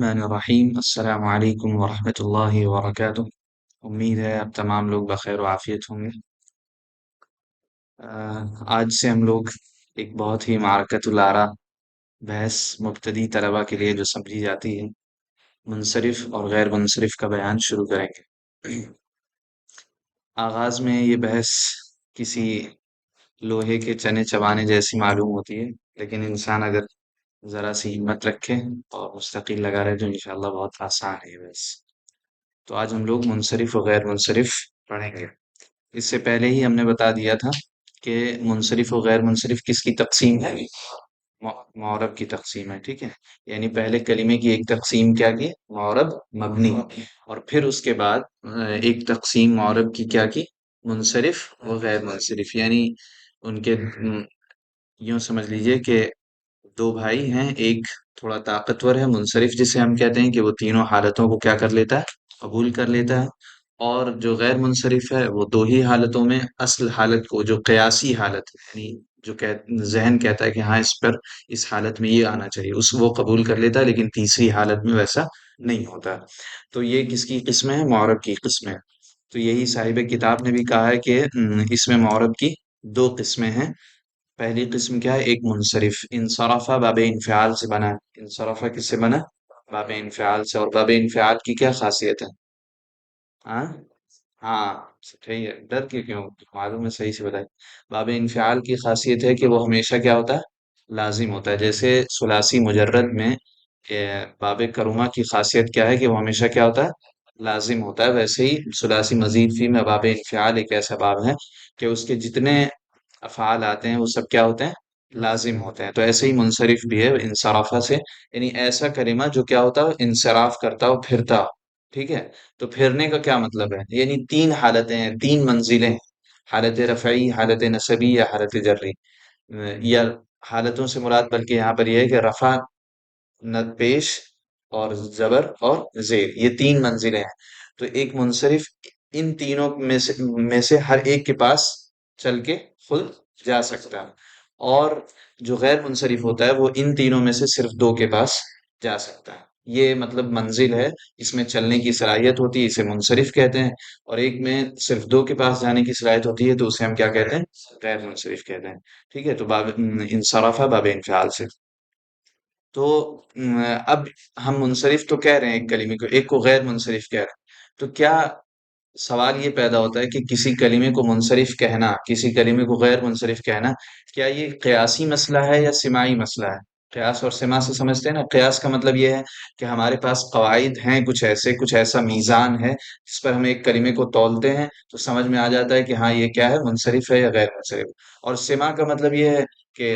الرحمن الرحیم السلام علیکم ورحمۃ اللہ وبرکاتہ۔ امید ہے اب تمام لوگ بخیر و عافیت ہوں گے۔ آج سے ہم لوگ ایک بہت ہی معرکۃ الآراء بحث مبتدی طلباء کے لیے جو سمجھی جاتی ہے، منصرف اور غیر منصرف کا بیان شروع کریں گے۔ آغاز میں یہ بحث کسی لوہے کے چنے چبانے جیسی معلوم ہوتی ہے، لیکن انسان اگر ذرا سی ہمت رکھے اور مستقل لگا رہے تو انشاءاللہ بہت آسان ہے یہ بحث۔ تو آج ہم لوگ منصرف و غیر منصرف پڑھیں گے۔ اس سے پہلے ہی ہم نے بتا دیا تھا کہ منصرف و غیر منصرف کس کی تقسیم ہے؟ معرب کی تقسیم ہے، ٹھیک ہے۔ یعنی پہلے کلمے کی ایک تقسیم کیا کی؟ معرب مبنی، اور پھر اس کے بعد ایک تقسیم معرب کی کیا کی؟ منصرف و غیر منصرف۔ یعنی ان کے یوں سمجھ لیجئے کہ دو بھائی ہیں، ایک تھوڑا طاقتور ہے منصرف جسے ہم کہتے ہیں کہ وہ تینوں حالتوں کو کیا کر لیتا ہے؟ قبول کر لیتا ہے، اور جو غیر منصرف ہے وہ دو ہی حالتوں میں اصل حالت کو، جو قیاسی حالت ہے، یعنی جو ذہن کہتا ہے کہ ہاں اس پر اس حالت میں یہ آنا چاہیے، اس وہ قبول کر لیتا ہے، لیکن تیسری حالت میں ویسا نہیں ہوتا۔ تو یہ کس کی قسم ہے؟ معرب کی قسم ہے۔ تو یہی صاحب کتاب نے بھی کہا ہے کہ اس میں معرب کی دو قسمیں ہیں۔ پہلی قسم کیا ہے؟ ایک منصرف، انصرفہ باب انفعال سے بنا ہے۔ انصرفہ کس سے بنا؟ باب انفعال سے۔ اور باب انفعال کی کیا خاصیت ہے؟ ہاں ہاں، صحیح ہے، ڈر کے کیوں؟ معلوم ہے، صحیح سے بتائیں۔ باب انفعال کی خاصیت ہے کہ وہ ہمیشہ کیا ہوتا ہے؟ لازم ہوتا ہے۔ جیسے ثلاثی مجرد میں باب کرما کی خاصیت کیا ہے کہ وہ ہمیشہ کیا ہوتا ہے؟ لازم ہوتا ہے۔ ویسے ہی ثلاثی مزید فی میں باب انفعال ایک ایسا باب ہے کہ اس کے جتنے افعال آتے ہیں وہ سب کیا ہوتے ہیں؟ لازم ہوتے ہیں۔ تو ایسے ہی منصرف بھی ہے انصرافہ سے، یعنی ایسا کلمہ جو کیا ہوتا ہے؟ انصراف کرتا ہو، پھرتا ہو، ٹھیک ہے۔ تو پھرنے کا کیا مطلب ہے؟ یعنی تین حالتیں ہیں، تین منزلیں ہیں، حالت رفعی، حالت نصبی یا حالت جری۔ یا حالتوں سے مراد بلکہ یہاں پر یہ ہے کہ رفع، ند پیش اور زبر اور زیر، یہ تین منزلیں ہیں۔ تو ایک منصرف ان تینوں میں سے ہر ایک کے پاس چل کے خود جا سکتا ہے، اور جو غیر منصرف ہوتا ہے وہ ان تینوں میں سے صرف دو کے پاس جا سکتا ہے۔ یہ مطلب منزل ہے، اس میں چلنے کی صلاحیت ہوتی ہے، اسے منصرف کہتے ہیں۔ اور ایک میں صرف دو کے پاس جانے کی صلاحیت ہوتی ہے تو اسے ہم کیا کہتے ہیں؟ غیر منصرف کہتے ہیں، ٹھیک ہے۔ تو باب انصرافہ باب انفعال سے۔ تو اب ہم منصرف تو کہہ رہے ہیں ایک کلمے کو، ایک کو غیر منصرف کہہ رہے ہیں، تو کیا سوال یہ پیدا ہوتا ہے کہ کسی کلمے کو منصرف کہنا، کسی کلمے کو غیر منصرف کہنا، کیا یہ قیاسی مسئلہ ہے یا سماعی مسئلہ ہے؟ قیاس اور سماع سے سمجھتے ہیں نا؟ قیاس کا مطلب یہ ہے کہ ہمارے پاس قواعد ہیں، کچھ ایسا میزان ہے جس پر ہم ایک کلمے کو تولتے ہیں تو سمجھ میں آ جاتا ہے کہ ہاں یہ کیا ہے؟ منصرف ہے یا غیر منصرف۔ اور سماع کا مطلب یہ ہے کہ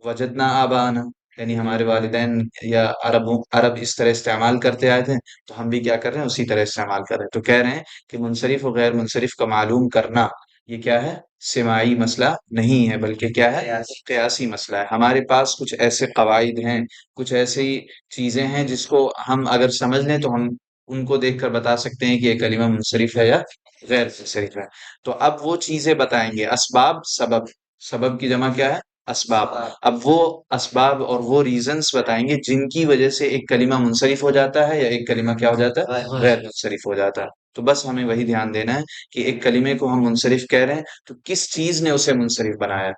وجدنا آبانا، یعنی ہمارے والدین یا عرب اس طرح استعمال کرتے آئے تھے تو ہم بھی کیا کر رہے ہیں؟ اسی طرح استعمال کر رہے ہیں۔ تو کہہ رہے ہیں کہ منصرف و غیر منصرف کا معلوم کرنا یہ کیا ہے؟ سماعی مسئلہ نہیں ہے، بلکہ کیا ہے؟ قیاسی مسئلہ ہے۔ ہمارے پاس کچھ ایسے قواعد ہیں، کچھ ایسی چیزیں ہیں جس کو ہم اگر سمجھ لیں تو ہم ان کو دیکھ کر بتا سکتے ہیں کہ یہ کلمہ منصرف ہے یا غیر منصرف ہے۔ تو اب وہ چیزیں بتائیں گے، اسباب، سبب۔ سبب کی جمع کیا ہے؟ اسباب۔ اب وہ اسباب اور وہ ریزنز بتائیں گے جن کی وجہ سے ایک کلمہ منصرف ہو جاتا ہے یا ایک کلمہ کیا ہو جاتا ہے؟ غیر منصرف ہو جاتا ہے۔ تو بس ہمیں وہی دھیان دینا ہے کہ ایک کلمے کو ہم منصرف کہہ رہے ہیں تو کس چیز نے اسے منصرف بنایا،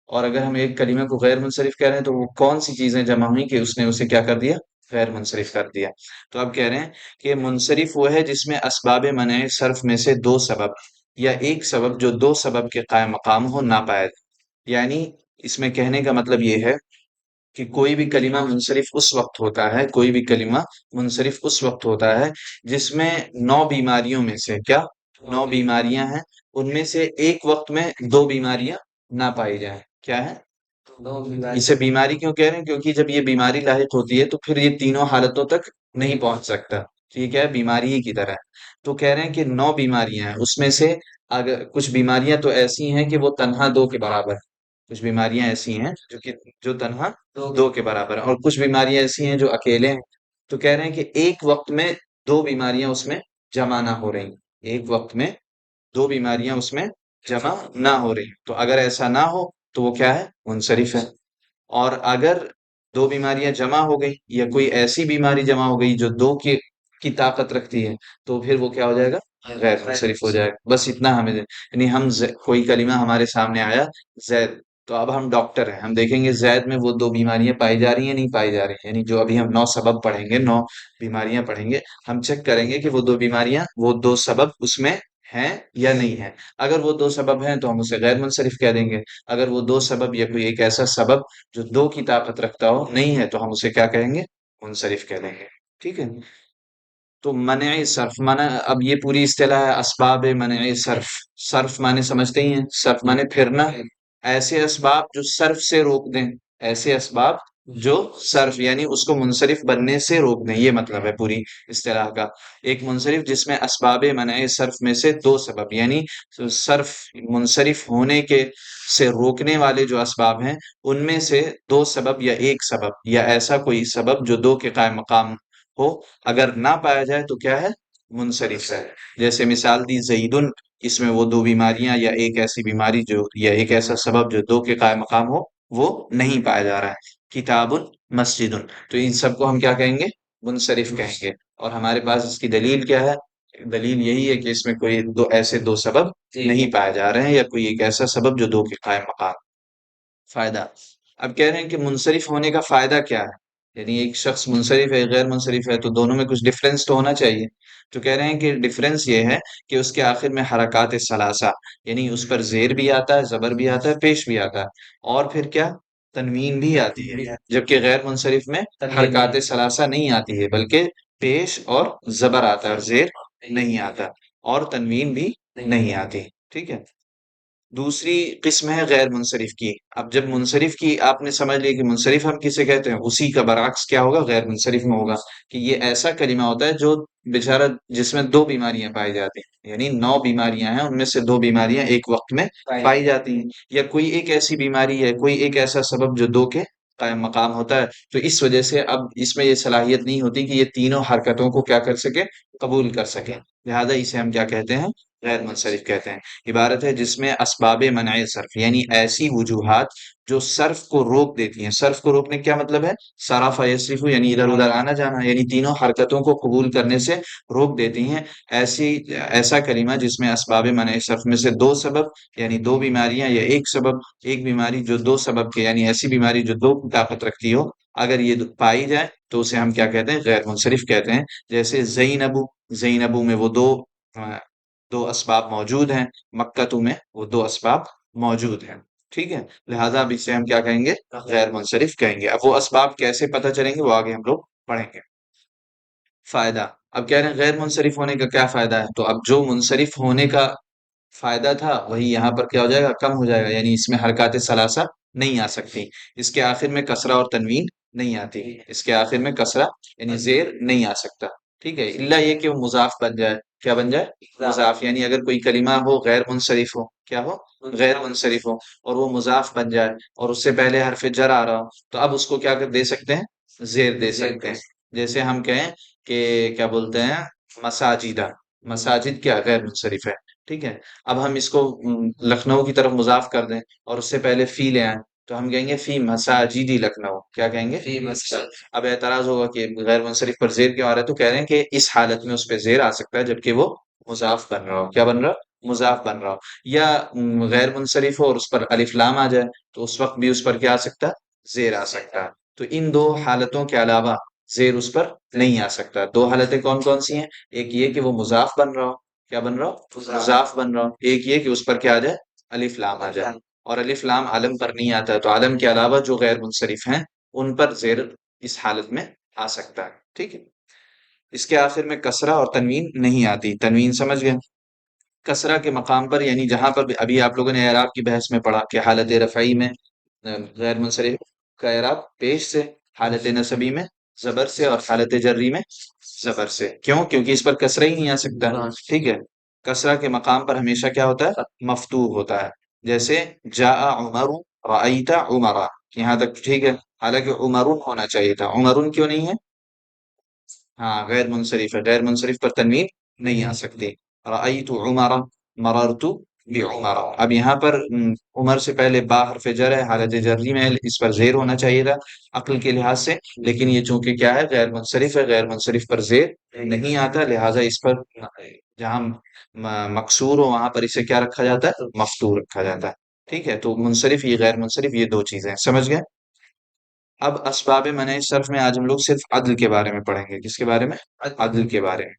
اور اگر ہم ایک کلمے کو غیر منصرف کہہ رہے ہیں تو وہ کون سی چیزیں جمع ہوئی کہ اس نے اسے کیا کر دیا؟ غیر منصرف کر دیا۔ تو اب کہہ رہے ہیں کہ منصرف وہ ہے جس میں اسباب منع صرف میں سے دو سبب یا ایک سبب جو دو سبب کے قائم مقام ہو نہ پائے۔ یعنی اس میں کہنے کا مطلب یہ ہے کہ کوئی بھی کلمہ منصرف اس وقت ہوتا ہے، کوئی بھی کلمہ منصرف اس وقت ہوتا ہے جس میں 9 بیماریوں میں سے کیا؟ 9 بیماریاں ہیں، ان میں سے ایک وقت میں 2 بیماریاں نہ پائی جائیں۔ کیا ہے؟ اسے بیماری کیوں کہہ رہے ہیں؟ کیونکہ جب یہ بیماری لاحق ہوتی ہے تو پھر یہ تینوں حالتوں تک نہیں پہنچ سکتا، تو یہ کیا ہے؟ بیماری ہی کی طرح ہے۔ تو کہہ رہے ہیں کہ 9 بیماریاں ہیں، اس میں سے اگر کچھ بیماریاں تو ایسی ہیں کہ وہ تنہا 2 کے برابر ہیں، کچھ بیماریاں ایسی ہیں جو تنہا 2 کے برابر ہیں، اور کچھ بیماریاں ایسی ہیں جو اکیلے ہیں۔ تو کہہ رہے ہیں کہ ایک وقت میں 2 بیماریاں اس میں جمع نہ ہو رہی، ایک وقت میں 2 بیماریاں اس میں جمع نہ ہو رہی، تو اگر ایسا نہ ہو تو وہ کیا ہے؟ منصرف ہے۔ اور اگر دو بیماریاں جمع ہو گئی یا کوئی ایسی بیماری جمع ہو گئی جو دو کی طاقت رکھتی ہے، تو پھر وہ کیا ہو جائے گا؟ غیر منصرف ہو جائے گا۔ بس اتنا ہمیں یعنی ہم کوئی کلمہ ہمارے سامنے آیا زید، تو اب ہم ڈاکٹر ہیں، ہم دیکھیں گے زید میں وہ دو بیماریاں پائی جا رہی ہیں نہیں پائی جا رہی ہیں، یعنی جو ابھی ہم 9 سبب پڑھیں گے، 9 بیماریاں پڑھیں گے، ہم چیک کریں گے کہ وہ دو بیماریاں، وہ دو سبب اس میں ہیں یا نہیں ہیں۔ اگر وہ دو سبب ہیں تو ہم اسے غیر منصرف کہہ دیں گے، اگر وہ دو سبب یا کوئی ایک ایسا سبب جو دو کی طاقت رکھتا ہو نہیں ہے تو ہم اسے کیا کہیں گے؟ منصرف کہہ دیں گے، ٹھیک ہے؟ تو منع صرف منع، اب یہ پوری اصطلاح ہے اسباب منع صرف۔ صرف معنی سمجھتے ہی ہیں، صرف معنی پھرنا، ایسے اسباب جو صرف سے روک دیں، ایسے اسباب جو صرف یعنی اس کو منصرف بننے سے روک دیں، یہ مطلب ہے پوری اصطلاح کا۔ ایک منصرف جس میں اسباب منع صرف میں سے دو سبب یعنی صرف منصرف ہونے کے سے روکنے والے جو اسباب ہیں ان میں سے دو سبب یا ایک سبب یا ایسا کوئی سبب جو دو کے قائم مقام ہو، اگر نہ پایا جائے تو کیا ہے؟ منصرف ہے۔ جیسے مثال دی زیدن، اس میں وہ دو بیماریاں یا ایک ایسی بیماری جو یا ایک ایسا سبب جو دو کے قائم مقام ہو وہ نہیں پایا جا رہا ہے۔ کتاب مسجد، تو ان سب کو ہم کیا کہیں گے؟ منصرف کہیں گے۔ اور ہمارے پاس اس کی دلیل کیا ہے؟ دلیل یہی ہے کہ اس میں کوئی ایسے دو سبب نہیں پائے جا رہے ہیں یا کوئی ایک ایسا سبب جو دو کے قائم مقام۔ فائدہ، اب کہہ رہے ہیں کہ منصرف ہونے کا فائدہ کیا ہے؟ یعنی ایک شخص منصرف ہے غیر منصرف ہے تو دونوں میں کچھ ڈفرینس تو ہونا چاہیے، تو کہہ رہے ہیں کہ ڈفرینس یہ ہے کہ اس کے آخر میں حرکات ثلاثہ، یعنی اس پر زیر بھی آتا ہے، زبر بھی آتا ہے، پیش بھی آتا ہے، اور پھر کیا؟ تنوین بھی آتی ہے، جبکہ غیر منصرف میں حرکات ثلاثہ نہیں آتی ہے بلکہ پیش اور زبر آتا ہے اور زیر نہیں آتا، اور تنوین بھی نہیں آتی، ٹھیک ہے؟ دوسری قسم ہے غیر منصرف کی۔ اب جب منصرف کی آپ نے سمجھ لی کہ منصرف ہم کسے کہتے ہیں، اسی کا برعکس کیا ہوگا؟ غیر منصرف میں ہوگا کہ یہ ایسا کلمہ ہوتا ہے جو بیچارہ جس میں دو بیماریاں پائی جاتی ہیں، یعنی 9 بیماریاں ہیں ان میں سے دو بیماریاں ایک وقت میں پائی جاتی ہیں، یا کوئی ایک ایسی بیماری ہے، کوئی ایک ایسا سبب جو دو کے قائم مقام ہوتا ہے، تو اس وجہ سے اب اس میں یہ صلاحیت نہیں ہوتی کہ یہ تینوں حرکتوں کو کیا کر سکے؟ قبول کر سکے، لہذا اسے ہم کیا کہتے ہیں؟ غیر منصرف کہتے ہیں۔ عبارت ہے جس میں اسباب منع صرف یعنی ایسی وجوہات جو صرف کو روک دیتی ہیں۔ صرف کو روکنے کا کیا مطلب ہے؟ صرف یصرف یعنی ادھر ادھر آنا جانا، یعنی تینوں حرکتوں کو قبول کرنے سے روک دیتی ہیں، ایسا کلمہ جس میں اسباب منع صرف میں سے دو سبب یعنی دو بیماریاں یا ایک سبب، ایک بیماری جو دو سبب کے یعنی ایسی بیماری جو دو کی طاقت رکھتی ہو، اگر یہ پائی جائے تو اسے ہم کیا کہتے ہیں؟ غیر منصرف کہتے ہیں۔ جیسے زینبو، زینبو میں وہ دو اسباب موجود ہیں، مکتو میں وہ دو اسباب موجود ہیں، ٹھیک ہے؟ لہذا اب اسے ہم کیا کہیں گے؟ غیر منصرف کہیں گے۔ اب وہ اسباب کیسے پتہ چلیں گے وہ آگے ہم لوگ پڑھیں گے۔ فائدہ، اب کہہ رہے ہیں غیر منصرف ہونے کا کیا فائدہ ہے، تو اب جو منصرف ہونے کا فائدہ تھا وہی یہاں پر کیا ہو جائے گا؟ کم ہو جائے گا، یعنی اس میں حرکات ثلاثہ نہیں آ سکتی، اس کے آخر میں کسرہ اور تنوین نہیں آتی، اس کے آخر میں کسرہ یعنی زیر نہیں آ سکتا، ٹھیک ہے؟ الا یہ کہ وہ مضاف بن جائے، کیا بن جائے؟ مضاف، یعنی اگر کوئی کلمہ ہو غیر منصرف ہو، کیا ہو؟ غیر منصرف ہو، اور وہ مضاف بن جائے اور اس سے پہلے حرف جر آ رہا ہو، تو اب اس کو کیا دے سکتے ہیں؟ زیر دے سکتے ہیں۔ جیسے ہم کہیں کہ کیا بولتے ہیں؟ مساجدہ، مساجد کیا غیر منصرف ہے، ٹھیک ہے؟ اب ہم اس کو لکھنؤ کی طرف مضاف کر دیں اور اس سے پہلے فی لے آئیں تو ہم کہیں گے فی مساجدی لکھنؤ، کیا کہیں گے؟ فی مسجد۔ اب اعتراض ہوگا کہ غیر منصرف پر زیر کیوں آ رہا ہے، تو کہہ رہے ہیں کہ اس حالت میں اس پہ زیر آ سکتا ہے جبکہ وہ مضاف بن رہا ہو، کیا بن رہا ہو؟ مضاف بن رہا ہو، یا غیر منصرف ہو اور اس پر الف لام آ جائے تو اس وقت بھی اس پر کیا آ سکتا ہے؟ زیر آ سکتا ہے۔ تو ان دو حالتوں کے علاوہ زیر اس پر نہیں آ سکتا۔ دو حالتیں کون کون سی ہیں؟ ایک یہ کہ وہ مضاف بن رہا ہو، کیا بن رہا ہو؟ مضاف بن رہا ہو، ایک یہ کہ اس پر کیا آ جائے؟ الف لام آ جائے، اور الف لام علم پر نہیں آتا ہے، تو علم کے علاوہ جو غیر منصرف ہیں ان پر زیر اس حالت میں آ سکتا ہے، ٹھیک ہے؟ اس کے آخر میں کسرہ اور تنوین نہیں آتی، تنوین سمجھ گئے؟ کسرہ کے مقام پر یعنی جہاں پر ابھی آپ لوگوں نے اعراب کی بحث میں پڑھا کہ حالت رفعی میں غیر منصرف کا اعراب پیش سے، حالت نصبی میں زبر سے، اور حالت جری میں زبر سے۔ کیوں؟ کیونکہ اس پر کسرہ ہی نہیں آ سکتا، ٹھیک ہے؟ کسرہ کے مقام پر ہمیشہ کیا ہوتا ہے؟ مفتوح ہوتا ہے، جیسے جاء عمر رأیت عمرا، یہاں تک ٹھیک ہے، حالانکہ عمرن ہونا چاہیے تھا، عمرن کیوں نہیں ہے؟ ہاں غیر منصرف ہے، غیر منصرف پر تنوین نہیں آ سکتی۔ رأیت عمرا، مررت بعمر۔ اب یہاں پر عمر سے پہلے با حرف جر ہے، حالت جری میں ہے، اس پر زیر ہونا چاہیے تھا عقل کے لحاظ سے، لیکن یہ چونکہ کیا ہے، غیر منصرف ہے، غیر منصرف پر زیر نہیں آتا، لہٰذا اس پر جہاں مقصور ہو وہاں پر اسے کیا رکھا جاتا ہے، مفتوح رکھا جاتا ہے۔ ٹھیک ہے، تو منصرف یہ غیر منصرف یہ دو چیزیں ہیں، سمجھ گئے؟ اب اسباب منع صرف میں آج ہم لوگ صرف عدل کے بارے میں پڑھیں گے، کس کے بارے میں؟ عدل کے بارے میں۔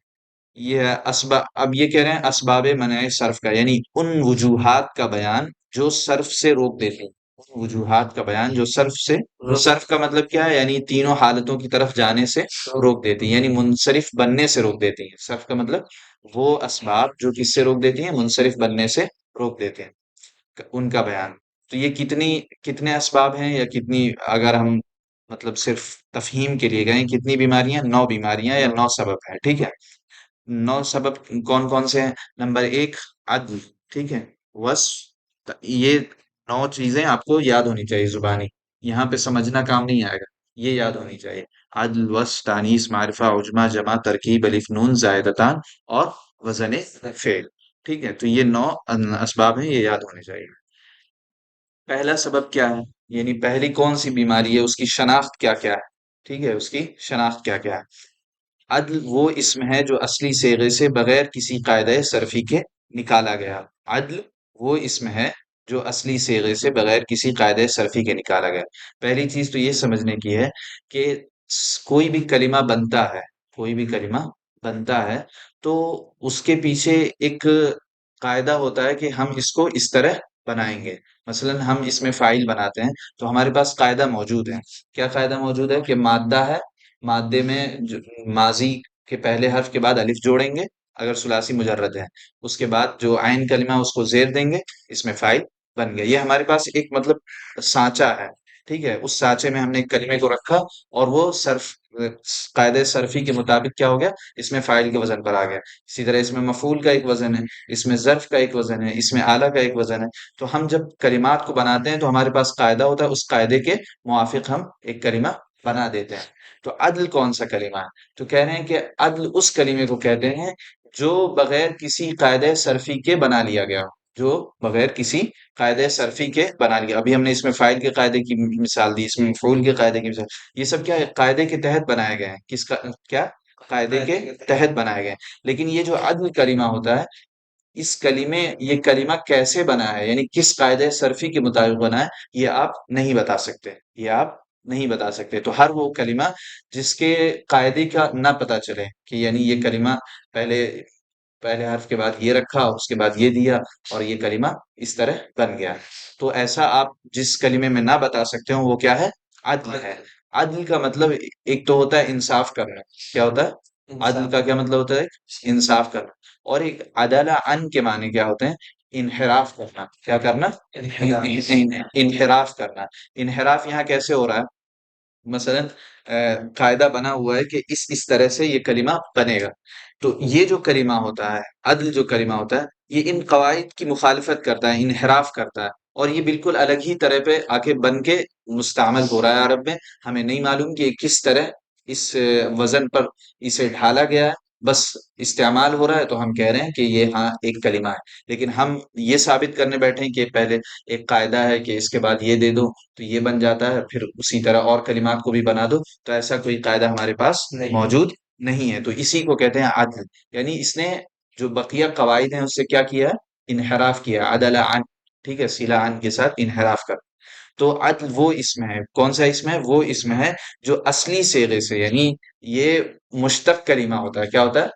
یہ ہے اسباب، اب یہ کہہ رہے ہیں اسباب منع صرف کا، یعنی ان وجوہات کا بیان جو صرف سے روک دیتی ہیں، ان وجوہات کا بیان جو صرف سے، صرف کا مطلب کیا ہے، یعنی تینوں حالتوں کی طرف جانے سے روک دیتی ہیں، یعنی منصرف بننے سے روک دیتی ہیں۔ صرف کا مطلب وہ اسباب جو کس سے روک دیتی ہیں، منصرف بننے سے روک دیتے ہیں، ان کا بیان۔ تو یہ کتنے اسباب ہیں، یا کتنی، اگر ہم مطلب صرف تفہیم کے لیے گئے، کتنی بیماریاں، 9 بیماریاں یا 9 سبب ہیں، ٹھیک ہے؟ 9 سبب کون کون سے ہیں؟ نمبر 1 عدل، ٹھیک ہے، وصف، یہ 9 چیزیں آپ کو یاد ہونی چاہیے زبانی، یہاں پہ سمجھنا کام نہیں آئے گا، یہ یاد ہونی چاہیے۔ عدل، وصف، تانیث، معرفہ، عجمہ، جمع، ترکیب، الف نون زائدتان اور وزن فعل، ٹھیک ہے؟ تو یہ 9 اسباب ہیں، یہ یاد ہونے چاہیے۔ پہلا سبب کیا ہے، یعنی پہلی کون سی بیماری ہے، اس کی شناخت کیا کیا ہے، ٹھیک ہے، اس کی شناخت کیا کیا ہے؟ عدل وہ اسم ہے جو اصلی صیغے سے بغیر کسی قاعدہ صرفی کے نکالا گیا۔ عدل وہ اسم ہے جو اصلی صیغے سے بغیر کسی قاعدہ صرفی کے نکالا گیا۔ پہلی چیز تو یہ سمجھنے کی ہے کہ کوئی بھی کلمہ بنتا ہے، کوئی بھی کلمہ بنتا ہے تو اس کے پیچھے ایک قاعدہ ہوتا ہے کہ ہم اس کو اس طرح بنائیں گے۔ مثلا ہم اس میں فاعل بناتے ہیں تو ہمارے پاس قاعدہ موجود ہے۔ کیا قاعدہ موجود ہے؟ کہ مادہ ہے، مادے میں ماضی کے پہلے حرف کے بعد الف جوڑیں گے اگر ثلاثی مجرد ہے، اس کے بعد جو عین کلمہ اس کو زیر دیں گے، اس میں فاعل بن گیا۔ یہ ہمارے پاس ایک مطلب سانچہ ہے، ٹھیک ہے، اس سانچے میں ہم نے ایک کلمے کو رکھا اور وہ صرف قاعدہ صرفی کے مطابق کیا ہو گیا، اس میں فاعل کے وزن پر آ گیا۔ اسی طرح اس میں مفعول کا ایک وزن ہے، اس میں ظرف کا ایک وزن ہے، اس میں آلہ کا ایک وزن ہے۔ تو ہم جب کلمات کو بناتے ہیں تو ہمارے پاس قاعدہ ہوتا ہے، اس قاعدے کے موافق ہم ایک کلمہ بنا دیتے ہیں۔ تو عدل کون سا کلمہ ہے؟ تو کہہ رہے ہیں کہ عدل اس کلمے کو کہتے ہیں جو بغیر کسی قاعدہ صرفی کے بنا لیا گیا ہو، جو بغیر کسی قاعدہ صرفی کے بنا لیا۔ ابھی ہم نے اس میں فاعل کے قاعدے کی مثال دی، اس میں مفعول کے قاعدے کی مثال، یہ سب کیا ہے، قاعدے کے تحت بنائے گئے ہیں۔ کس کا کیا؟ قاعدے کے تحت بنائے گئے ہیں۔ لیکن یہ جو عدل کلمہ ہوتا ہے، اس کلمے یہ کلمہ کیسے بنا ہے، یعنی کس قاعدہ صرفی کے مطابق بنا ہے، یہ آپ نہیں بتا سکتے، یہ آپ نہیں بتا سکتے۔ تو ہر وہ کلمہ جس کے قاعدے کا نہ پتا چلے کہ یعنی یہ کلمہ پہلے پہلے حرف کے بعد یہ رکھا، اس کے بعد یہ دیا اور یہ کلمہ اس طرح بن گیا، تو ایسا آپ جس کلمے میں نہ بتا سکتے ہو وہ کیا ہے؟ عدل ہے۔ عدل کا مطلب ایک تو ہوتا ہے انصاف کرنا، کیا ہوتا ہے عدل کا؟ کیا مطلب ہوتا ہے؟ انصاف کرنا۔ اور ایک عدالہ ان کے معنی کیا ہوتے ہیں؟ انحراف کرنا۔ کیا کرنا؟ انحراف کرنا۔ انحراف یہاں کیسے ہو رہا ہے؟ مثلا قاعدہ بنا ہوا ہے کہ اس طرح سے یہ کلمہ بنے گا، تو یہ جو کلمہ ہوتا ہے، عدل جو کلمہ ہوتا ہے، یہ ان قواعد کی مخالفت کرتا ہے، انحراف کرتا ہے، اور یہ بالکل الگ ہی طرح پہ آ کے بن کے مستعمل ہو رہا ہے عرب میں۔ ہمیں نہیں معلوم کہ یہ کس طرح اس وزن پر اسے ڈھالا گیا ہے، بس استعمال ہو رہا ہے تو ہم کہہ رہے ہیں کہ یہ ہاں ایک کلمہ ہے۔ لیکن ہم یہ ثابت کرنے بیٹھے ہیں کہ پہلے ایک قاعدہ ہے کہ اس کے بعد یہ دے دو تو یہ بن جاتا ہے، پھر اسی طرح اور کلمات کو بھی بنا دو، تو ایسا کوئی قاعدہ ہمارے پاس موجود نہیں ہے۔ تو اسی کو کہتے ہیں عدل، یعنی اس نے جو بقیہ قواعد ہیں اس سے کیا کیا ہے؟ انحراف کیا، عدل عن، ٹھیک ہے، سیلا عن کے ساتھ انحراف کر۔ تو عدل وہ اسم ہے، کون سا اسم ہے؟ وہ اسم ہے جو اصلی صیغے سے، یعنی یہ مشتق کلمہ ہوتا ہے۔ کیا ہوتا ہے؟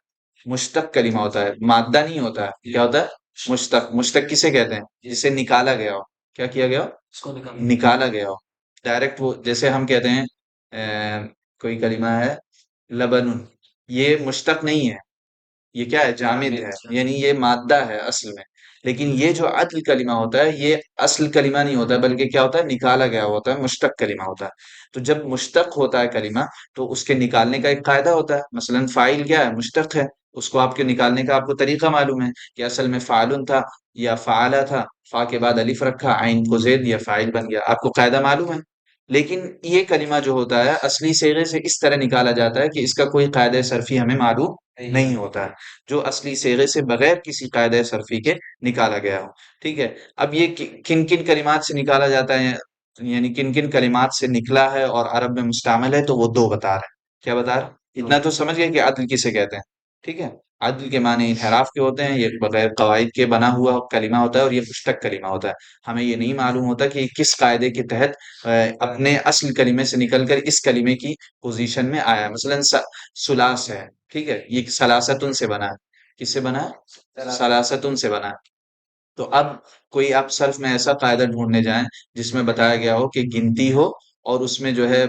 مشتق کلمہ ہوتا ہے، مادہ نہیں ہوتا ہے۔ کیا ہوتا ہے؟ مشتق۔ مشتق کسے کہتے ہیں؟ جسے نکالا گیا ہو۔ کیا کیا گیا ہو؟ نکالا گیا ہو ڈائریکٹ۔ وہ جیسے ہم کہتے ہیں کوئی کلمہ ہے لبن، یہ مشتق نہیں ہے، یہ کیا ہے؟ جامد ہے، یعنی یہ مادہ ہے اصل میں۔ لیکن یہ جو عدل کلمہ ہوتا ہے یہ اصل کلمہ نہیں ہوتا ہے، بلکہ کیا ہوتا ہے؟ نکالا گیا ہوتا ہے، مشتق کلمہ ہوتا ہے۔ تو جب مشتق ہوتا ہے کلمہ تو اس کے نکالنے کا ایک قاعدہ ہوتا ہے۔ مثلا فاعل کیا ہے؟ مشتق ہے، اس کو آپ کے نکالنے کا آپ کو طریقہ معلوم ہے کہ اصل میں فعلن تھا یا فعلا تھا، فا کے بعد الف رکھا، عین کو زید یا فاعل بن گیا، آپ کو قاعدہ معلوم ہے۔ لیکن یہ کلمہ جو ہوتا ہے اصلی صیغے سے اس طرح نکالا جاتا ہے کہ اس کا کوئی قاعدہ صرفی ہمیں معلوم نہیں ہوتا ہے، جو اصلی صیغے سے بغیر کسی قاعدہ صرفی کے نکالا گیا ہو۔ ٹھیک ہے، اب یہ کن کن کلمات سے نکالا جاتا ہے، یعنی کن کن کلمات سے نکلا ہے اور عرب میں مستعمل ہے، تو وہ دو بتا رہے ہیں۔ کیا بتا رہے ہیں؟ اتنا تو سمجھ گئے کہ عدل کسے کہتے ہیں۔ ٹھیک ہے، عدل کے معنی انحراف کے ہوتے ہیں، یہ بغیر قواعد کے بنا ہوا کلمہ ہوتا ہے، اور یہ مشتق کلمہ ہوتا ہے۔ ہمیں یہ نہیں معلوم ہوتا کہ یہ کس قاعدے کے تحت اپنے اصل کلمے سے نکل کر اس کلمے کی پوزیشن میں آیا۔ مثلا سلاس ہے، ٹھیک ہے، یہ سلاستن سے بنا ہے۔ کس سے بنا ہے؟ سلاستن سے بنا ہے۔ تو اب کوئی آپ صرف میں ایسا قاعدہ ڈھونڈنے جائیں جس میں بتایا گیا ہو کہ گنتی ہو، اور اس میں جو ہے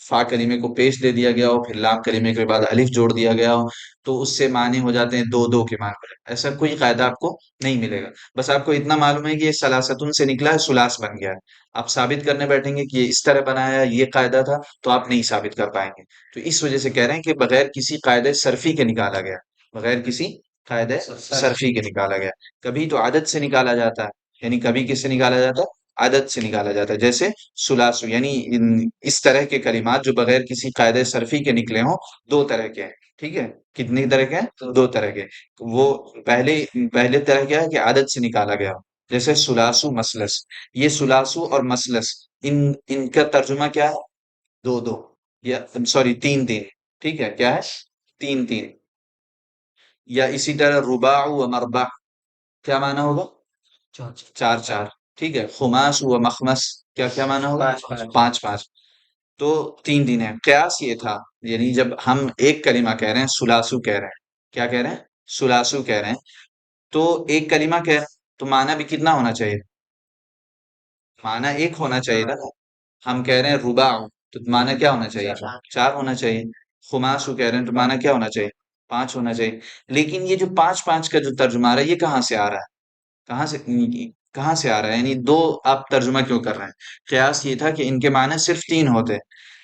فا کلمے کو پیش دے دیا گیا ہو، پھر لام کلمے کے بعد الف جوڑ دیا گیا ہو، تو اس سے معنی ہو جاتے ہیں دو دو کے معنی ہو جاتے ہیں۔ ایسا کوئی قاعدہ آپ کو نہیں ملے گا۔ بس آپ کو اتنا معلوم ہے کہ یہ سلاستن سے نکلا ہے، سلاس بن گیا ہے۔ آپ ثابت کرنے بیٹھیں گے کہ یہ اس طرح بنایا ہے، یہ قاعدہ تھا، تو آپ نہیں ثابت کر پائیں گے۔ تو اس وجہ سے کہہ رہے ہیں کہ بغیر کسی قاعدے صرفی کے نکالا گیا، بغیر کسی قاعدے صرفی کے نکالا گیا۔ کبھی تو عدد سے نکالا جاتا ہے، یعنی کبھی کس سے نکالا جاتا ہے؟ عدد سے نکالا جاتا ہے، جیسے سلاسو، یعنی اس طرح کے کلمات جو بغیر کسی قاعدے صرفی کے نکلے ہوں، دو طرح کے ہیں۔ ٹھیک ہے، کتنی طرح کے ہیں؟ دو طرح کے۔ وہ پہلے طرح کیا ہے کہ عدد سے نکالا گیا ہو، جیسے سلاسو مسلس۔ یہ سلاسو اور مسلس، ان کا ترجمہ کیا ہے؟ دو دو، یا سوری تین تین۔ ٹھیک ہے، کیا ہے؟ تین تین۔ یا اسی طرح رباع و مربع، کیا معنی ہوگا؟ چار چار۔ ٹھیک ہے، خماس و مخمس، کیا کیا معنی ہوگا؟ پانچ پانچ۔ تو تین دن ہے۔ قیاس یہ تھا، یعنی جب ہم ایک کلمہ کہہ رہے ہیں، سلاسو کہہ رہے ہیں، کیا کہہ رہے ہیں؟ سلاسو کہہ رہے ہیں، تو ایک کلمہ کہہ رہے ہیں، تو معنی بھی کتنا ہونا چاہیے؟ معنی ایک ہونا چاہیے نا۔ ہم کہہ رہے ہیں رباع، تو معنی کیا ہونا چاہیے؟ چار ہونا چاہیے۔ خماسو کہہ رہے ہیں، تو معنی کیا ہونا چاہیے؟ پانچ ہونا چاہیے۔ لیکن یہ جو پانچ پانچ کا جو ترجمہ آ رہا ہے، یہ کہاں سے آ رہا ہے؟ کہاں سے کہاں سے آ رہا ہے؟ یعنی دو آپ ترجمہ کیوں کر رہے ہیں؟ قیاس یہ تھا کہ ان کے معنی صرف تین ہوتے،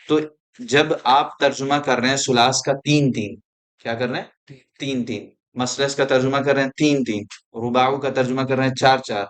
تو جب آپ ترجمہ کر رہے ہیں سلاس کا تین تین، کیا کر رہے ہیں؟ تین تین۔ مثلث کا ترجمہ کر رہے ہیں تین تین۔ رباعو کا ترجمہ کر رہے ہیں چار چار۔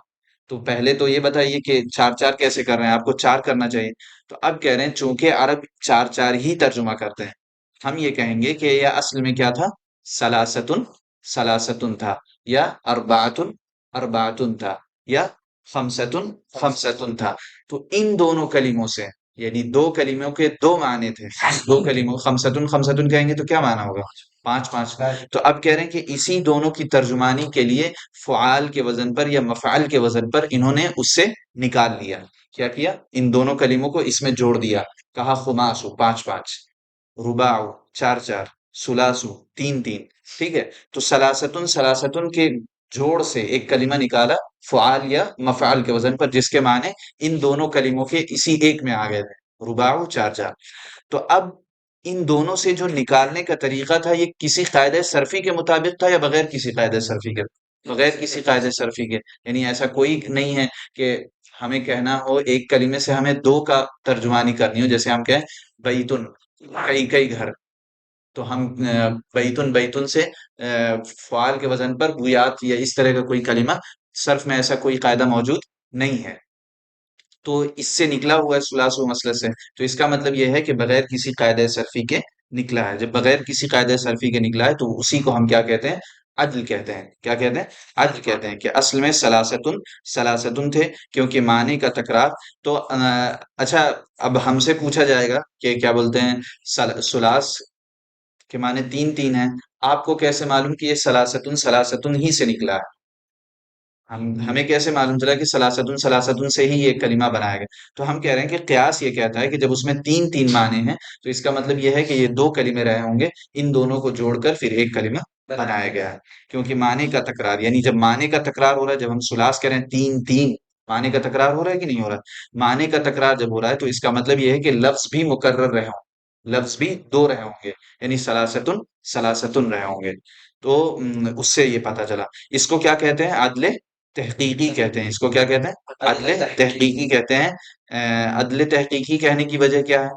تو پہلے تو یہ بتائیے کہ چار چار کیسے کر رہے ہیں؟ آپ کو چار کرنا چاہیے۔ تو اب کہہ رہے ہیں چونکہ عرب چار چار ہی ترجمہ کرتے ہیں، ہم یہ کہیں گے کہ یہ اصل میں کیا تھا؟ سلاستن سلاستن تھا، یا اربعتن اربعتن تھا، یا خمستن خمستن تھا۔ تو ان دونوں کلموں سے، یعنی دو کلموں کے دو معنی تھے، دو کلموں خمستن خمستن کہیں گے تو کیا معنی ہوگا؟ پانچ پانچ۔ تو اب کہہ رہے ہیں کہ اسی دونوں کی ترجمانی کے لیے فعال کے وزن پر یا مفعال کے وزن پر انہوں نے اس سے نکال لیا۔ کیا کیا؟ ان دونوں کلموں کو اس میں جوڑ دیا، کہا خماسو پانچ پانچ، رباعو چار چار، سلاسو تین تین۔ ٹھیک ہے، تو سلاستن سلاستن کے جوڑ سے ایک کلمہ نکالا فعال یا مفعال کے وزن پر، جس کے معنی ان دونوں کلموں کے اسی ایک میں آ گئے تھے، رباعو چار چار۔ تو اب ان دونوں سے جو نکالنے کا طریقہ تھا، یہ کسی قاعدہ صرفی کے مطابق تھا یا بغیر کسی قاعدہ صرفی کے؟ بغیر کسی قاعدہ صرفی کے، یعنی ایسا کوئی نہیں ہے کہ ہمیں کہنا ہو ایک کلمے سے ہمیں دو کا ترجمانی کرنی ہو، جیسے ہم کہیں بیتن، کئی کئی گھر، تو ہم بیتن بیتن سے فعال کے وزن پر بویات یا اس طرح کا کوئی کلمہ، صرف میں ایسا کوئی قاعدہ موجود نہیں ہے، تو اس سے نکلا ہوا ہے سلاس و مسئلہ سے۔ تو اس کا مطلب یہ ہے کہ بغیر کسی قاعدہ صرفی کے نکلا ہے۔ جب بغیر کسی قاعدہ صرفی کے نکلا ہے، تو اسی کو ہم کیا کہتے ہیں؟ عدل کہتے ہیں۔ کیا کہتے ہیں؟ عدل کہتے ہیں، کہ اصل میں سلاستن سلاستن تھے، کیونکہ معنی کا تکرار۔ تو اچھا، اب ہم سے پوچھا جائے گا کہ کیا بولتے ہیں، سلاس کے معنی تین تین ہیں، آپ کو کیسے معلوم کہ یہ سلاستن سلاستن ہی سے نکلا ہے؟ ہمیں کیسے معلوم چلا کہ سلاستن سلاستن سے ہی یہ کلمہ بنایا گیا؟ تو ہم کہہ رہے ہیں کہ قیاس یہ کہتا ہے کہ جب اس میں تین تین معنی ہیں، تو اس کا مطلب یہ ہے کہ یہ دو کلمے رہے ہوں گے، ان دونوں کو جوڑ کر پھر ایک کلمہ بنایا گیا ہے۔ کیونکہ معنی کا تکرار، یعنی جب معنی کا تکرار ہو رہا ہے، جب ہم سلاس کہہ رہے ہیں تین تین، معنی کا تکرار ہو رہا ہے کہ نہیں ہو رہا ہے؟ معنی کا تکرار جب ہو رہا ہے، تو اس کا مطلب یہ ہے کہ لفظ بھی مکرر رہے ہوں، لفظ بھی دو رہے ہوں گے، یعنی سلاستن سلاستن رہے ہوں گے۔ تو اس سے یہ پتہ چلا۔ اس کو کیا کہتے ہیں؟ عدل تحقیقی کہتے ہیں۔ اس کو کیا کہتے ہیں؟ عدل تحقیقی کہتے ہیں۔ عدل تحقیقی کہنے کی وجہ کیا ہے؟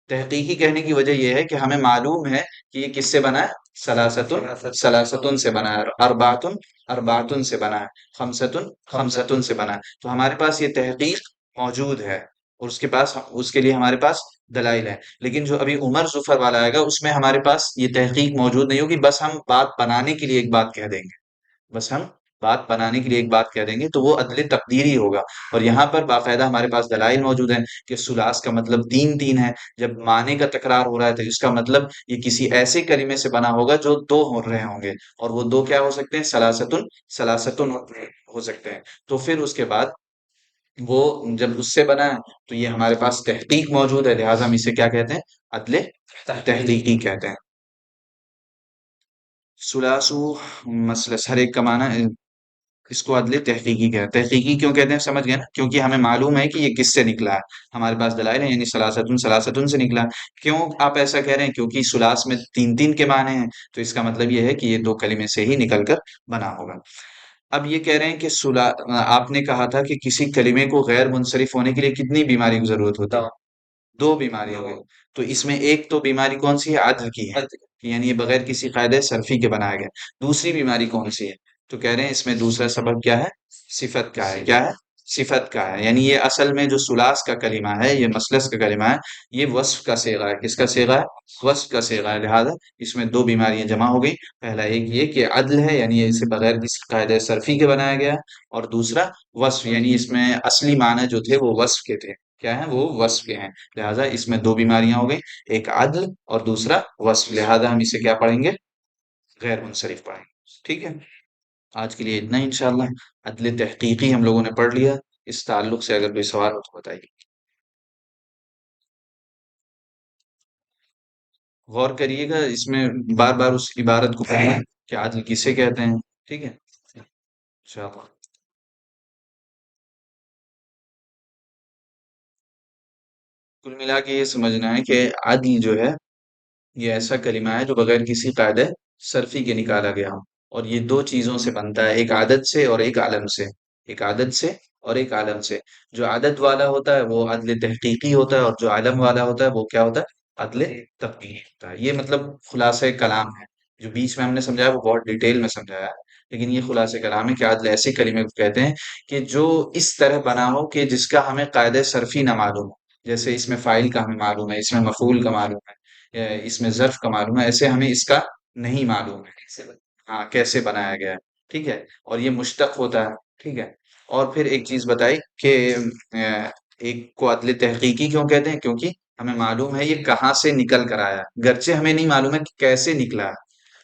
تحقیقی کہنے کی وجہ یہ ہے کہ ہمیں معلوم ہے کہ یہ کس سے بنا ہے؟ سلاستن سلاستن سے بنا ہے، اربعتن اربعتن سے بنا ہے، خمستن خمستن سے بنا ہے۔ تو ہمارے پاس یہ تحقیق موجود ہے، اور اس کے لیے ہمارے پاس دلائل ہے. لیکن جو ابھی عمر ظفر والا آئے گا اس میں ہمارے پاس یہ تحقیق موجود نہیں ہوگی، بس ہم بات بنانے کے لیے ایک بات کہہ دیں گے. بس ہم بات بنانے کے لیے ایک بات کہہ دیں گے تو وہ عدل تقدیری ہوگا. اور یہاں پر باقاعدہ ہمارے پاس دلائل موجود ہیں کہ سلاس کا مطلب تین تین ہے. جب معنی کا تکرار ہو رہا ہے تو اس کا مطلب یہ کسی ایسے کلمے سے بنا ہوگا جو دو ہو رہے ہوں گے، اور وہ دو کیا ہو سکتے ہیں؟ سلاستن، سلاستن ہو سکتے ہیں. تو پھر اس کے بعد وہ جب اس سے بنا ہے تو یہ ہمارے پاس تحقیق موجود ہے، لہٰذا ہم اسے کیا کہتے ہیں؟ عدل تحقیقی کہتے ہیں. سلاسو مثلث ہر ایک کا معنی اس کو عدل تحقیقی کہتے ہیں. تحقیقی کیوں کہتے ہیں سمجھ گئے نا؟ کیونکہ ہمیں معلوم ہے کہ یہ کس سے نکلا ہے. ہمارے پاس دلائل ہیں، یعنی سلاستن، سلاستن سے نکلا. کیوں آپ ایسا کہہ رہے ہیں؟ کیونکہ سلاس میں تین تین کے معنی ہیں، تو اس کا مطلب یہ ہے کہ یہ دو کلمے سے ہی نکل کر بنا ہوگا. اب یہ کہہ رہے ہیں کہ آپ نے کہا تھا کہ کسی کلمے کو غیر منصرف ہونے کے لیے کتنی بیماری کی ضرورت ہوتی ہے؟ دو بیماری ہو گئی. تو اس میں ایک تو بیماری کون سی ہے؟ عدل کی ہے، کہ یعنی یہ بغیر کسی قاعدے صرفی کے بنایا گیا. دوسری بیماری کون سی ہے؟ تو کہہ رہے ہیں اس میں دوسرا سبب کیا ہے؟ صفت کا ہے. کیا ہے؟ صفت کا ہے. یعنی یہ اصل میں جو سلاس کا کلمہ ہے، یہ مثلث کا کلمہ ہے، یہ وصف کا صیغہ ہے. کس کا صیغہ ہے؟ وصف کا صیغہ ہے. لہذا اس میں دو بیماریاں جمع ہو گئی. پہلا ایک یہ کہ عدل ہے، یعنی یہ اسے بغیر کسی قاعدے صرفی کے بنایا گیا ہے. اور دوسرا وصف، یعنی اس میں اصلی معنی جو تھے وہ وصف کے تھے. کیا ہیں؟ وہ وصف کے ہیں. لہذا اس میں دو بیماریاں ہو گئی، ایک عدل اور دوسرا وصف. لہذا ہم اسے کیا پڑھیں گے؟ غیر منصرف پڑھیں گے. ٹھیک ہے. آج کے لیے اتنا ہی انشاءاللہ. عدل تحقیقی ہم لوگوں نے پڑھ لیا. اس تعلق سے اگر کوئی سوال ہو تو بتائیے. غور کریے گا اس میں، بار بار اس عبارت کو پڑھیں کہ عدل کسے کہتے ہیں. ٹھیک ہے انشاءاللہ. کل ملا کے یہ سمجھنا ہے کہ عدل جو ہے یہ ایسا کلمہ ہے جو بغیر کسی قاعدے صرفی کے نکالا گیا ہو. اور یہ دو چیزوں سے بنتا ہے، ایک عادت سے اور ایک عالم سے. ایک عادت سے اور ایک عالم سے. جو عادت والا ہوتا ہے وہ عدل تحقیقی ہوتا ہے، اور جو عالم والا ہوتا ہے وہ کیا ہوتا ہے؟ عدل تقدیری ہوتا ہے. یہ مطلب خلاصہ کلام ہے. جو بیچ میں ہم نے سمجھایا وہ بہت ڈیٹیل میں سمجھایا ہے، لیکن یہ خلاصہ کلام ہے کہ عدل ایسے کلمے کو کہتے ہیں کہ جو اس طرح بنا ہو کہ جس کا ہمیں قاعدہ صرفی نہ معلوم ہو. جیسے اس میں فاعل کا ہمیں معلوم ہے، اس میں مفعول کا معلوم ہے، اس میں ظرف کا معلوم ہے، ایسے ہمیں اس کا نہیں معلوم ہے. ہاں کیسے بنایا گیا ہے. ٹھیک ہے. اور یہ مشتق ہوتا ہے. ٹھیک ہے. اور پھر ایک چیز بتائی کہ ایک کو عدل تحقیقی کیوں کہتے ہیں؟ کیونکہ ہمیں معلوم ہے یہ کہاں سے نکل کر آیا، گرچہ ہمیں نہیں معلوم ہے کہ کیسے نکلا.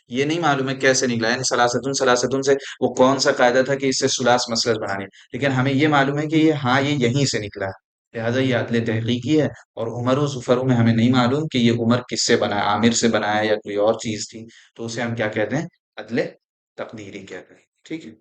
یہ نہیں معلوم ہے کیسے نکلا، یعنی سلاستون، سلاستون سے وہ کون سا قاعدہ تھا کہ اس سے سلاس مثلث بنانے. لیکن ہمیں یہ معلوم ہے کہ یہ ہاں یہ یہیں سے نکلا ہے. لہٰذا یہ عدل تحقیقی ہے. اور عمر و ظفر میں ہمیں نہیں معلوم کہ یہ عمر کس سے بنا ہے، عامر سے بنا ہے یا کوئی اور چیز تھی. تو اسے ہم کیا کہتے ہیں؟ عدل تقدیری کہتے ہیں. ٹھیک ہے.